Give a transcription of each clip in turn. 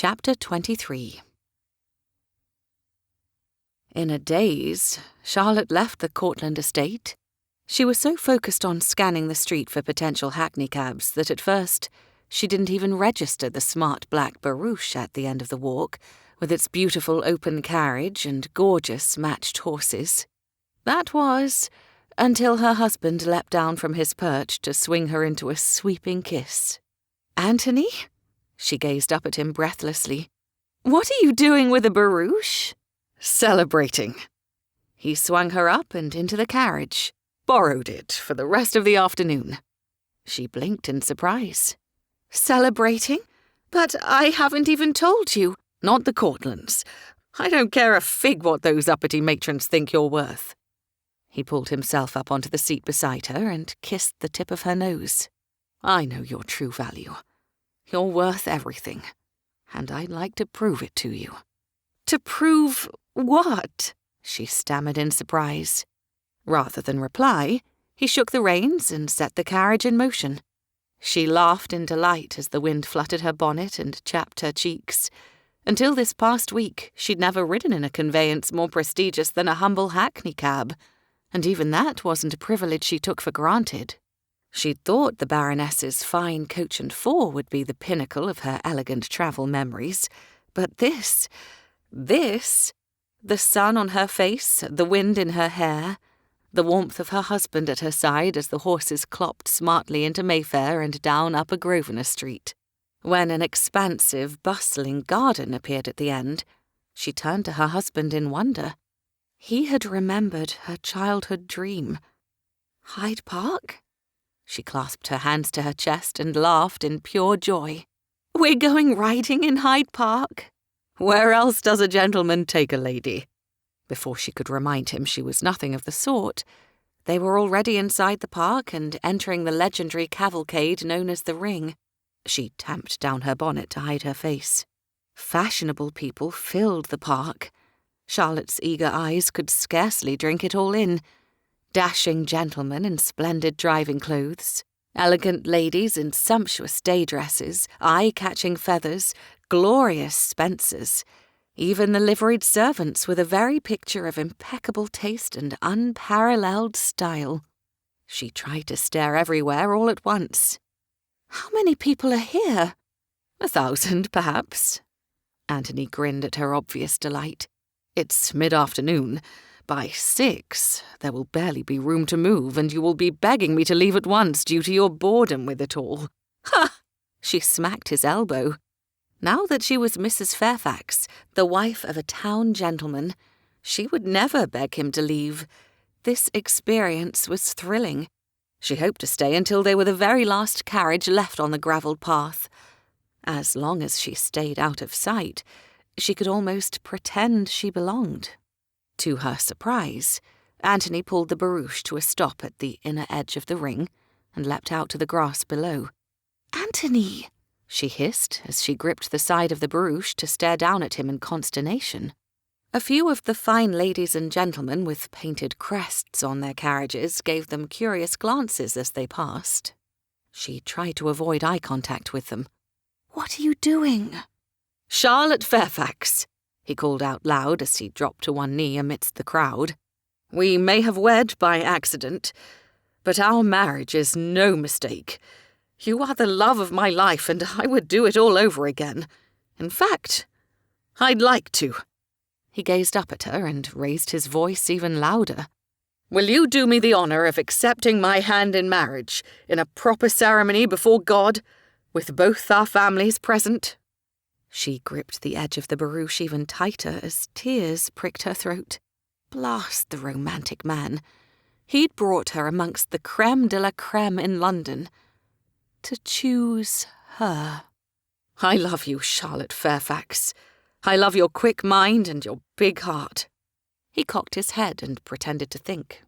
Chapter 23. In a daze, Charlotte left the Cortland estate. She was so focused on scanning the street for potential hackney cabs that at first she didn't even register the smart black barouche at the end of the walk, with its beautiful open carriage and gorgeous matched horses. That was until her husband leapt down from his perch to swing her into a sweeping kiss. "Anthony?" She gazed up at him breathlessly. "What are you doing with a barouche?" "Celebrating." He swung her up and into the carriage. "Borrowed it for the rest of the afternoon." She blinked in surprise. "Celebrating? But I haven't even told you." "Not the Cortlands. I don't care a fig what those uppity matrons think you're worth." He pulled himself up onto the seat beside her and kissed the tip of her nose. "I know your true value. You're worth everything, and I'd like to prove it to you." "To prove what?" she stammered in surprise. Rather than reply, he shook the reins and set the carriage in motion. She laughed in delight as the wind fluttered her bonnet and chapped her cheeks. Until this past week, she'd never ridden in a conveyance more prestigious than a humble hackney cab, and even that wasn't a privilege she took for granted. She'd thought the Baroness's fine coach and four would be the pinnacle of her elegant travel memories, but this, the sun on her face, the wind in her hair, the warmth of her husband at her side as the horses clopped smartly into Mayfair and down Upper Grosvenor Street. When an expansive, bustling garden appeared at the end, she turned to her husband in wonder. He had remembered her childhood dream. Hyde Park? She clasped her hands to her chest and laughed in pure joy. "We're going riding in Hyde Park?" "Where else does a gentleman take a lady?" Before she could remind him she was nothing of the sort, they were already inside the park and entering the legendary cavalcade known as the Ring. She tamped down her bonnet to hide her face. Fashionable people filled the park. Charlotte's eager eyes could scarcely drink it all in. Dashing gentlemen in splendid driving clothes, elegant ladies in sumptuous day dresses, eye-catching feathers, glorious spencers, even the liveried servants with a very picture of impeccable taste and unparalleled style. She tried to stare everywhere all at once. "How many people are here?" 1,000, perhaps. Anthony grinned at her obvious delight. "It's mid-afternoon. By 6, there will barely be room to move, and you will be begging me to leave at once due to your boredom with it all." "Ha!" She smacked his elbow. Now that she was Mrs. Fairfax, the wife of a town gentleman, she would never beg him to leave. This experience was thrilling. She hoped to stay until they were the very last carriage left on the gravelled path. As long as she stayed out of sight, she could almost pretend she belonged. To her surprise, Anthony pulled the barouche to a stop at the inner edge of the Ring and leapt out to the grass below. "Anthony!" she hissed as she gripped the side of the barouche to stare down at him in consternation. A few of the fine ladies and gentlemen with painted crests on their carriages gave them curious glances as they passed. She tried to avoid eye contact with them. "What are you doing?" "Charlotte Fairfax," he called out loud as he dropped to one knee amidst the crowd. "We may have wed by accident, but our marriage is no mistake. You are the love of my life, and I would do it all over again. In fact, I'd like to." He gazed up at her and raised his voice even louder. "Will you do me the honour of accepting my hand in marriage, in a proper ceremony before God, with both our families present?" She gripped the edge of the barouche even tighter as tears pricked her throat. Blast the romantic man. He'd brought her amongst the creme de la creme in London. To choose her. "I love you, Charlotte Fairfax. I love your quick mind and your big heart." He cocked his head and pretended to think.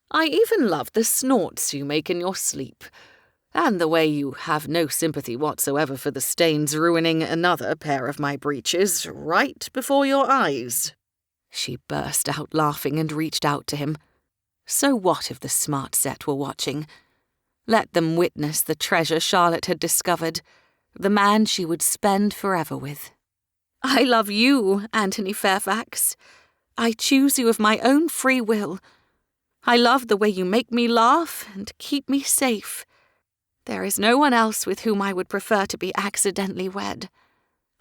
"I even love the snorts you make in your sleep, and the way you have no sympathy whatsoever for the stains ruining another pair of my breeches right before your eyes." She burst out laughing and reached out to him. So what if the smart set were watching? Let them witness the treasure Charlotte had discovered, the man she would spend forever with. I love you, Anthony Fairfax. I choose you of my own free will. I love the way you make me laugh and keep me safe. There is no one else with whom I would prefer to be accidentally wed.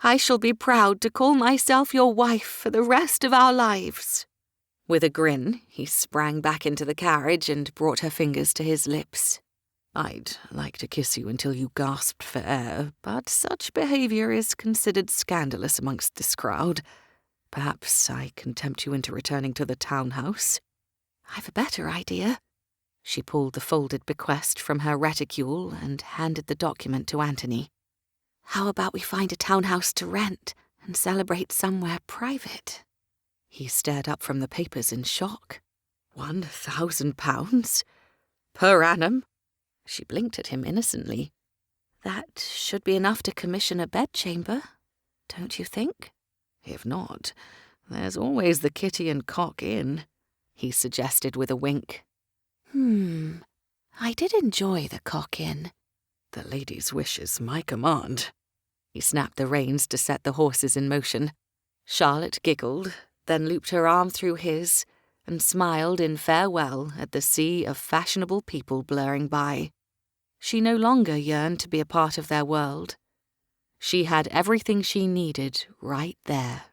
I shall be proud to call myself your wife for the rest of our lives." With a grin, he sprang back into the carriage and brought her fingers to his lips. "I'd like to kiss you until you gasped for air, but such behaviour is considered scandalous amongst this crowd. Perhaps I can tempt you into returning to the townhouse." "I've a better idea." She pulled the folded bequest from her reticule and handed the document to Anthony. "How about we find a townhouse to rent and celebrate somewhere private?" He stared up from the papers in shock. £1,000? Per annum? She blinked at him innocently. "That should be enough to commission a bedchamber, don't you think?" "If not, there's always the Kitty and Cock Inn," he suggested with a wink. I did enjoy the Cock Inn." "The lady's wish is my command." He snapped the reins to set the horses in motion. Charlotte giggled, then looped her arm through his and smiled in farewell at the sea of fashionable people blurring by. She no longer yearned to be a part of their world. She had everything she needed right there